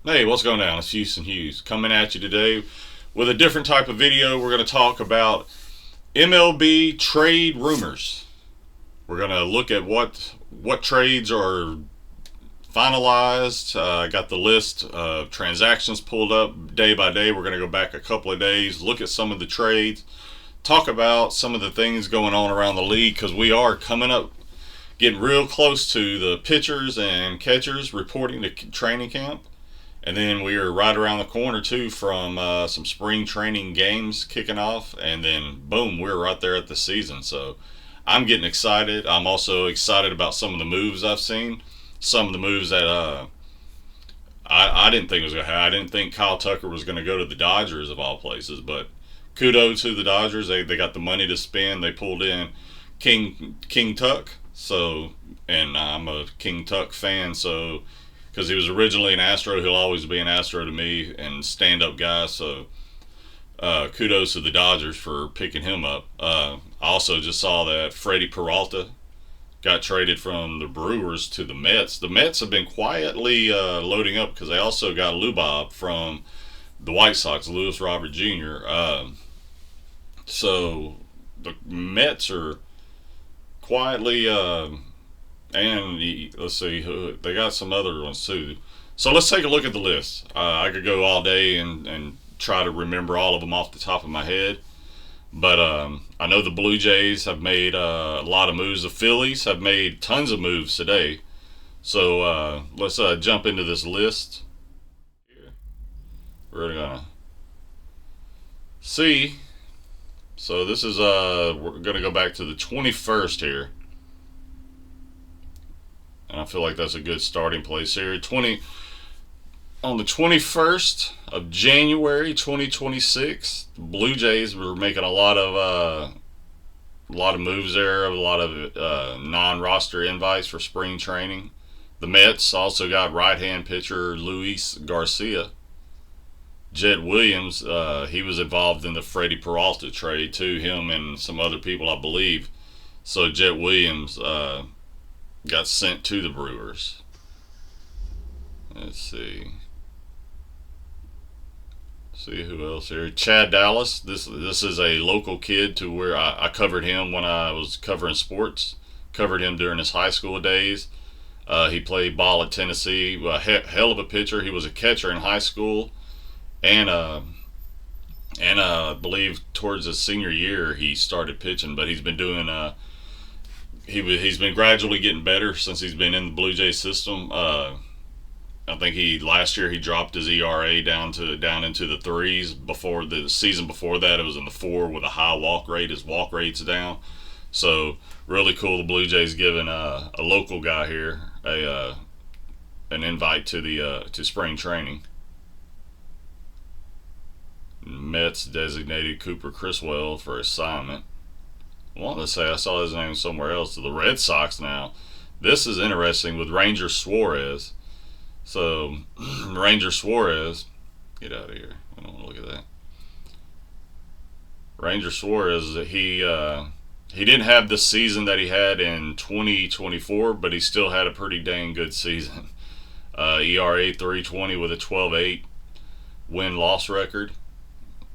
Hey, what's going on? It's Houston Hughes coming at you today with a different type of video. We're going to talk about MLB trade rumors. We're going to look at what trades are finalized. I got the list of transactions pulled up day by day. We're going to go back a couple of days, look at some of the trades, talk about some of the things going on around the league because we are coming up, getting real close to the pitchers and catchers reporting to training camp. And then we are right around the corner too from some spring training games kicking off, and then boom, we're right there at the season. So I'm getting excited. I'm also excited about some of the moves I've seen. Some of the moves that I didn't think was going to happen. I didn't think Kyle Tucker was going to go to the Dodgers of all places, but kudos to the Dodgers. They got the money to spend. They pulled in King Tuck. So, and I'm a King Tuck fan. So, because he was originally an Astro, he'll always be an Astro to me and stand-up guy. So, kudos to the Dodgers for picking him up. I also just saw that Freddie Peralta got traded from the Brewers to the Mets. The Mets have been quietly loading up because they also got Lubob from the White Sox, Lewis Robert Jr. So the Mets are quietly, and let's see, they got some other ones too. So let's take a look at the list. I could go all day and try to remember all of them off the top of my head. But I know the Blue Jays have made a lot of moves. The Phillies have made tons of moves today. So let's jump into this list. We're going to see. So this is, we're going to go back to the 21st here. And I feel like that's a good starting place here. On the 21st of January 2026, the Blue Jays were making a lot of moves there, a lot of non-roster invites for spring training. The Mets also got right-hand pitcher Luis Garcia. Jet Williams, he was involved in the Freddie Peralta trade too, him and some other people, I believe. So Jet Williams got sent to the Brewers. Let's see. See who else here. Chad Dallas. This is a local kid to where I covered him when I was covering sports. Covered him during his high school days. He played ball at Tennessee. Hell of a pitcher. He was a catcher in high school, and I believe towards his senior year he started pitching. But he's been doing he's been gradually getting better since he's been in the Blue Jays system. I think last year he dropped his ERA down into the threes. Before the season before that, it was in the four with a high walk rate. His walk rate's down, so really cool. The Blue Jays giving a local guy here an invite to the to spring training. Mets designated Cooper Criswell for assignment. I wanted to say I saw his name somewhere else. To the Red Sox now. This is interesting with Ranger Suarez. So, Ranger Suarez, get out of here. I don't want to look at that. Ranger Suarez, he didn't have the season that he had in 2024, but he still had a pretty dang good season. ERA 3.20 with a 12.8 win-loss record.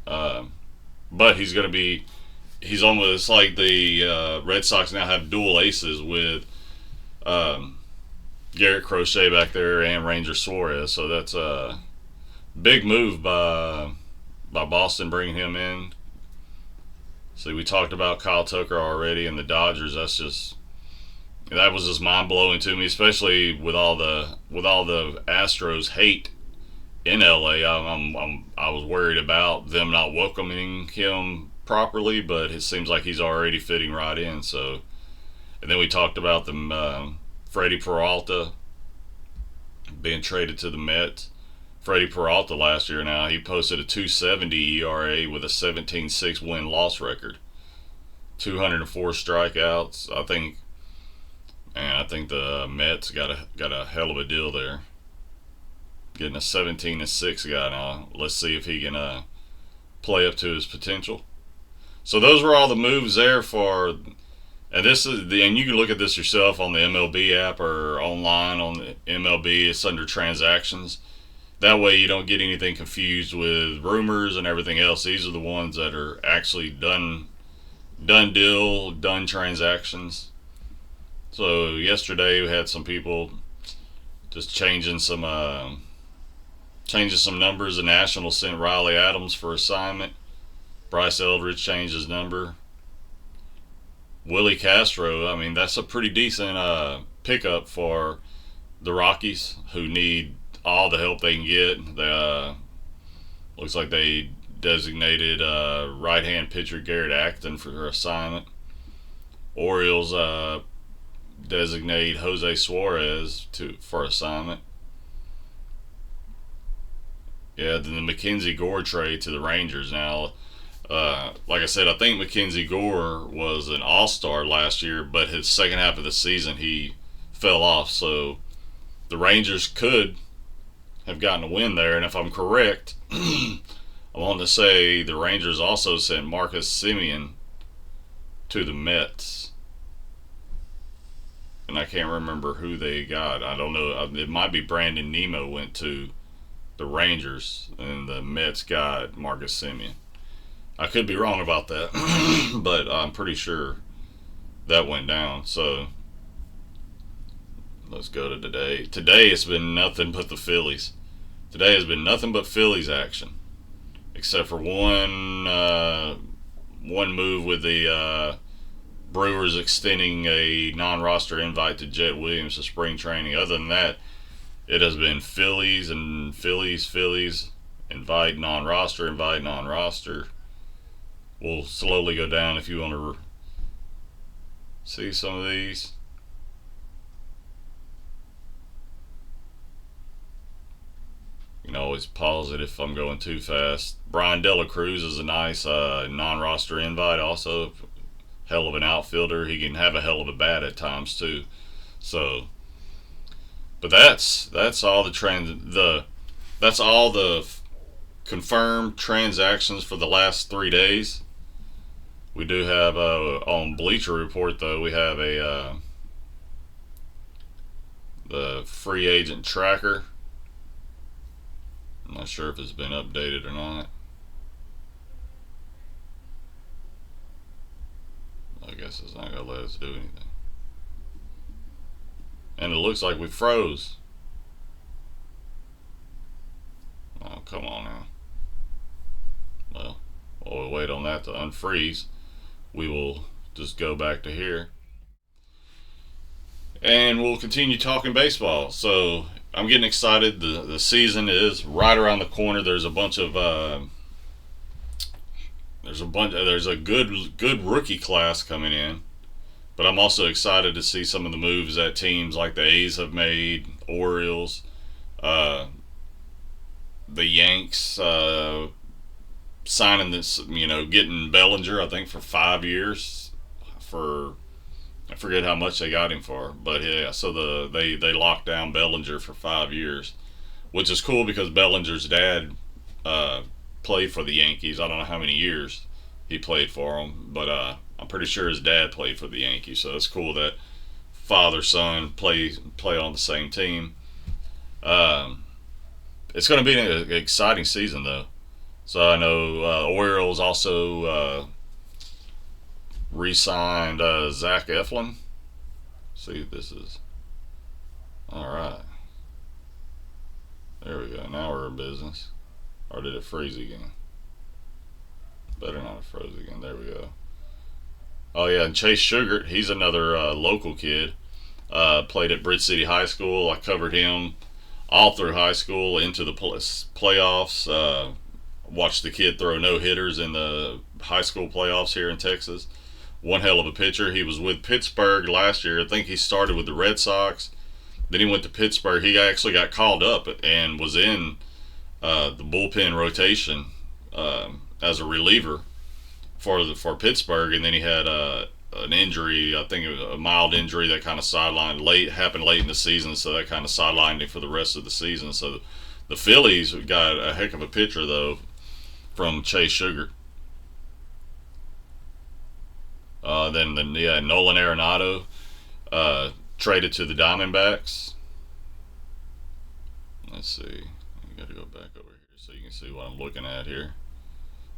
But he's almost like the Red Sox now have dual aces with Garrett Crochet back there and Ranger Suarez, so that's a big move by Boston bringing him in. See, we talked about Kyle Tucker already and the Dodgers. That was just mind blowing to me, especially with all the Astros hate in LA. I was worried about them not welcoming him properly, but it seems like he's already fitting right in. So, and then we talked about the Freddie Peralta being traded to the Mets. Freddie Peralta last year now, he posted a 2.70 ERA with a 17.6 win-loss record. 204 strikeouts. I think the Mets got a hell of a deal there. Getting a 17-6 guy now. Let's see if he can play up to his potential. So those were all the moves there for. And you can look at this yourself on the MLB app or online on the MLB. It's under transactions. That way you don't get anything confused with rumors and everything else. These are the ones that are actually done deal, done transactions. So yesterday we had some people just changing some numbers. The Nationals sent Riley Adams for assignment. Bryce Eldridge changed his number. Willie Castro, I mean, that's a pretty decent pickup for the Rockies, who need all the help they can get. Looks like they designated right-hand pitcher Garrett Acton for assignment. Orioles designate Jose Suarez for assignment. Yeah, then the Mackenzie Gore trade to the Rangers. Now, like I said, I think Mackenzie Gore was an all-star last year, but his second half of the season he fell off. So the Rangers could have gotten a win there. And if I'm correct, I want to say the Rangers also sent Marcus Semien to the Mets. And I can't remember who they got. I don't know. It might be Brandon Nemo went to the Rangers, and the Mets got Marcus Semien. I could be wrong about that, but I'm pretty sure that went down. So let's go to today. Today it's been nothing but the Phillies. Today has been nothing but Phillies action, except for one move with the Brewers extending a non-roster invite to Jet Williams to spring training. Other than that, it has been Phillies and Phillies, invite non-roster. We'll slowly go down if you want to see some of these. You can always pause it if I'm going too fast. Brian Dela Cruz is a nice non-roster invite. Also, hell of an outfielder. He can have a hell of a bat at times too. So, but that's all that's all the confirmed transactions for the last 3 days. We do have on Bleacher Report though. We have the free agent tracker. I'm not sure if it's been updated or not. I guess it's not gonna let us do anything. And it looks like we froze. Oh, come on now. Well, while we wait on that to unfreeze, we will just go back to here. And we'll continue talking baseball. So I'm getting excited. The season is right around the corner. There's a good rookie class coming in. But I'm also excited to see some of the moves that teams like the A's have made, Orioles, the Yanks, signing this, getting Bellinger, I think, for 5 years. I forget how much they got him for, but yeah. So they locked down Bellinger for 5 years, which is cool because Bellinger's dad played for the Yankees. I don't know how many years he played for them, but I'm pretty sure his dad played for the Yankees. So it's cool that father son play on the same team. It's going to be an exciting season though. So I know Orioles also re-signed Zach Eflin. See, this is all right. There we go. Now we're in business. Or did it freeze again? Better not have froze again. There we go. Oh yeah, and Chase Sugar, he's another local kid. Played at Bridge City High School. I covered him all through high school into the playoffs. Watched the kid throw no-hitters in the high school playoffs here in Texas. One hell of a pitcher. He was with Pittsburgh last year. I think he started with the Red Sox. Then he went to Pittsburgh. He actually got called up and was in the bullpen rotation as a reliever for Pittsburgh. And then he had an injury. I think it was a mild injury that kind of happened late in the season. So that kind of sidelined him for the rest of the season. So the Phillies got a heck of a pitcher though from Chase Sugar. Then Nolan Arenado traded to the Diamondbacks. Let's see. Gotta go back over here so you can see what I'm looking at here.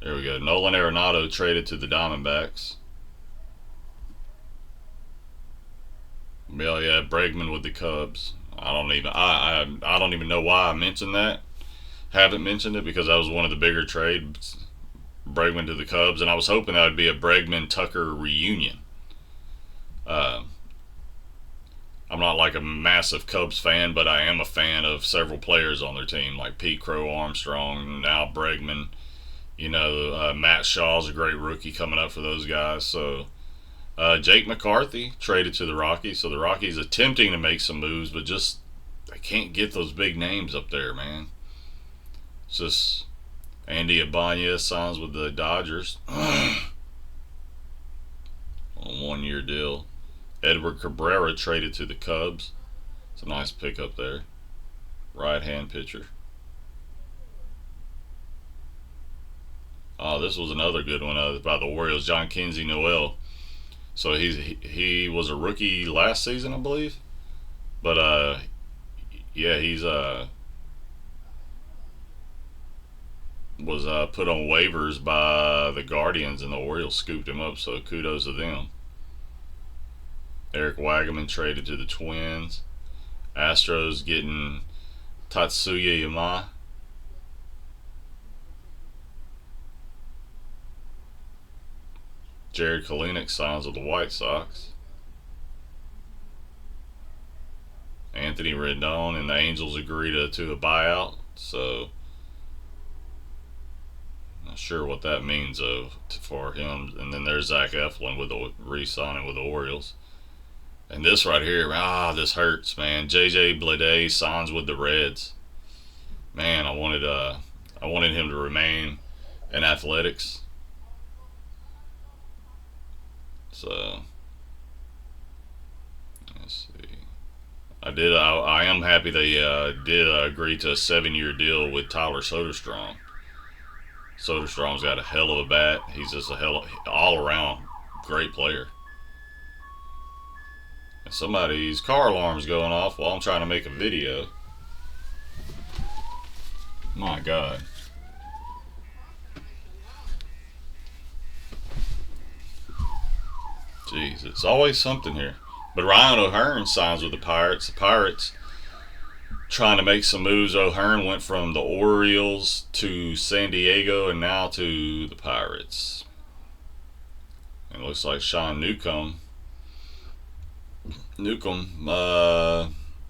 There we go. Nolan Arenado traded to the Diamondbacks. Well, yeah, Bregman with the Cubs. I don't even know why I mentioned that. Haven't mentioned it because that was one of the bigger trades. Bregman to the Cubs, and I was hoping that would be a Bregman Tucker reunion. Uh, I'm not like a massive Cubs fan, but I am a fan of several players on their team, like Pete Crow Armstrong, now Bregman. Matt Shaw's a great rookie coming up for those guys. So Jake McCarthy traded to the Rockies. So the Rockies attempting to make some moves, but just they can't get those big names up there, man. It's just Andy Ibanez signs with the Dodgers on a 1-year deal. Edward Cabrera traded to the Cubs. It's a nice pickup there. Right-hand pitcher. Oh, this was another good one by the Orioles. John Kinsey Noel. So he was a rookie last season, I believe. But yeah, he's was put on waivers by the Guardians, and the Orioles scooped him up. So kudos to them. Eric Wagaman traded to the Twins. Astros getting Tatsuya Yama. Jared Kalenic signs with the White Sox. Anthony Rendon and the Angels agree to a buyout. So, not sure what that means for him. And then there's Zach Eflin with the re-signing with the Orioles. And this right here, this hurts, man. JJ Bleday signs with the Reds. Man, I wanted him to remain in athletics. So let's see. I am happy they did agree to a 7-year deal with Tyler Soderstrom. Soderstrom's got a hell of a bat. He's just all around great player. And somebody's car alarm's going off while I'm trying to make a video. My God. Jeez, it's always something here. But Ryan O'Hearn signs with the Pirates. The Pirates trying to make some moves. O'Hearn went from the Orioles to San Diego and now to the Pirates. And it looks like Sean Newcomb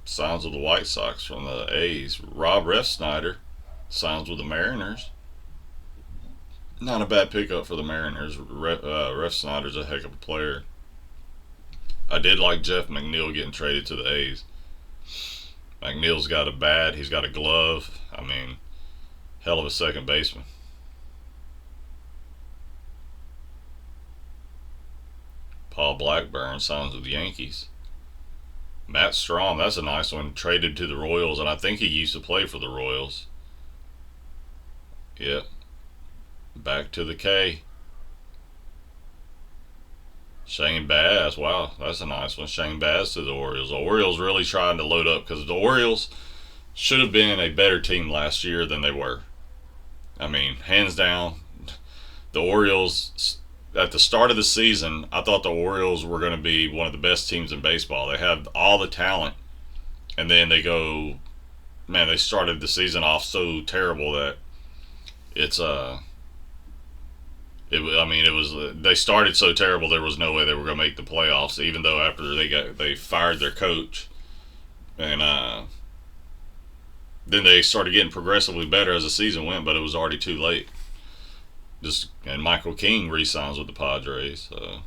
signs with the White Sox from the A's. Rob Refsnyder signs with the Mariners. Not a bad pickup for the Mariners. Refsnyder's a heck of a player. I did like Jeff McNeil getting traded to the A's. McNeil's got a bat. He's got a glove. I mean, hell of a second baseman. Paul Blackburn signs with the Yankees. Matt Strom, that's a nice one. Traded to the Royals, and I think he used to play for the Royals. Yep. Back to the K. Shane Baz, wow, that's a nice one. Shane Baz to the Orioles. The Orioles really trying to load up because the Orioles should have been a better team last year than they were. I mean, hands down, the Orioles, at the start of the season, I thought the Orioles were going to be one of the best teams in baseball. They have all the talent, and then they started the season off so terrible that they started so terrible there was no way they were going to make the playoffs, even though after they fired their coach, and then they started getting progressively better as the season went, but it was already too late. And Michael King re-signs with the Padres. So.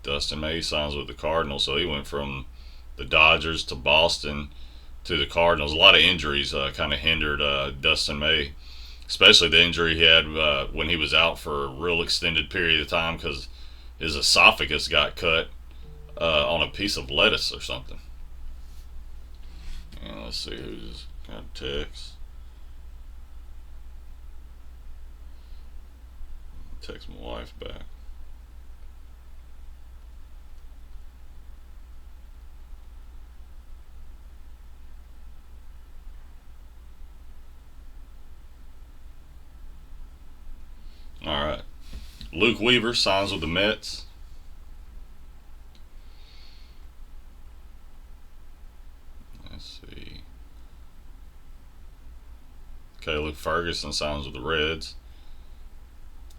Dustin May signs with the Cardinals, so he went from the Dodgers to Boston to the Cardinals. A lot of injuries kind of hindered Dustin May, especially the injury he had when he was out for a real extended period of time because his esophagus got cut on a piece of lettuce or something. And let's see who's got a text. Text my wife back. Luke Weaver signs with the Mets. Let's see. Caleb Ferguson signs with the Reds.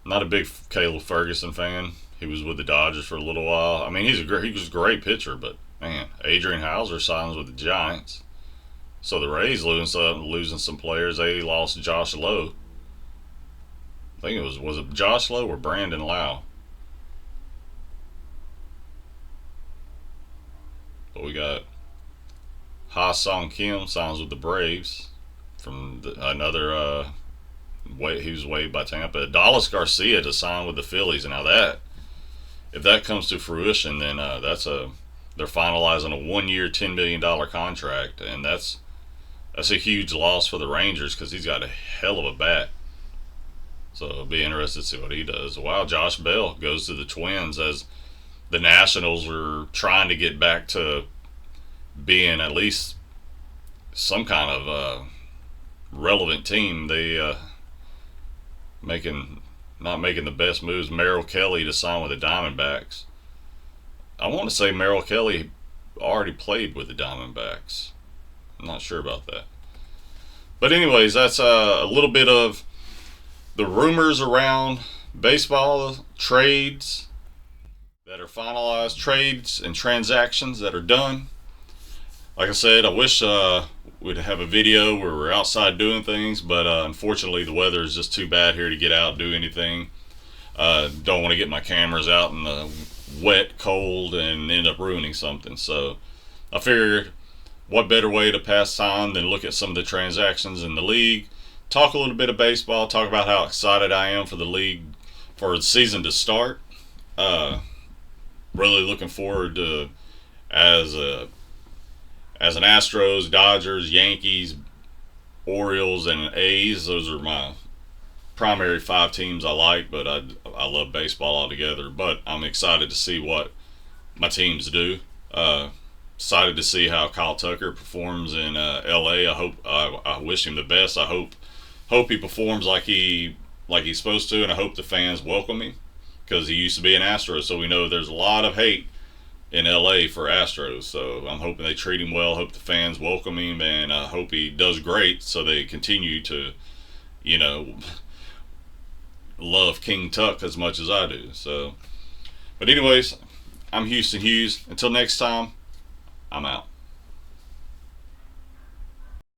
Not a big Caleb Ferguson fan. He was with the Dodgers for a little while. I mean, he was a great pitcher, but man, Adrian Hauser signs with the Giants. So the Rays losing some players. They lost Josh Lowe. I think was it Josh Lowe or Brandon Lau? But we got Ha Song Kim signs with the Braves from another he was waived by Tampa. Dallas Garcia to sign with the Phillies. And now that, if that comes to fruition, then they're finalizing a 1-year, $10 million contract, and that's a huge loss for the Rangers because he's got a hell of a bat. So it'll be interested to see what he does. Wow, Josh Bell goes to the Twins as the Nationals are trying to get back to being at least some kind of relevant team. They not making the best moves. Merrill Kelly to sign with the Diamondbacks. I want to say Merrill Kelly already played with the Diamondbacks. I'm not sure about that. But anyways, that's a little bit of the rumors around baseball, trades that are finalized, trades and transactions that are done. Like I said, I wish we'd have a video where we're outside doing things, but unfortunately the weather is just too bad here to get out and do anything. Don't want to get my cameras out in the wet, cold, and end up ruining something. So I figured, what better way to pass time than look at some of the transactions in the league, talk a little bit of baseball, talk about how excited I am for the league, for the season to start. Really looking forward to, as an Astros, Dodgers, Yankees, Orioles, and A's. Those are my primary 5 teams I like, but I love baseball altogether. But I'm excited to see what my teams do. Excited to see how Kyle Tucker performs in LA. I wish him the best. I hope he performs like he's supposed to, and I hope the fans welcome him, because he used to be an Astro, so we know there's a lot of hate in LA for Astros. So I'm hoping they treat him well, hope the fans welcome him, and I hope he does great so they continue to, love King Tuck as much as I do. So, but anyways, I'm Houston Hughes. Until next time, I'm out.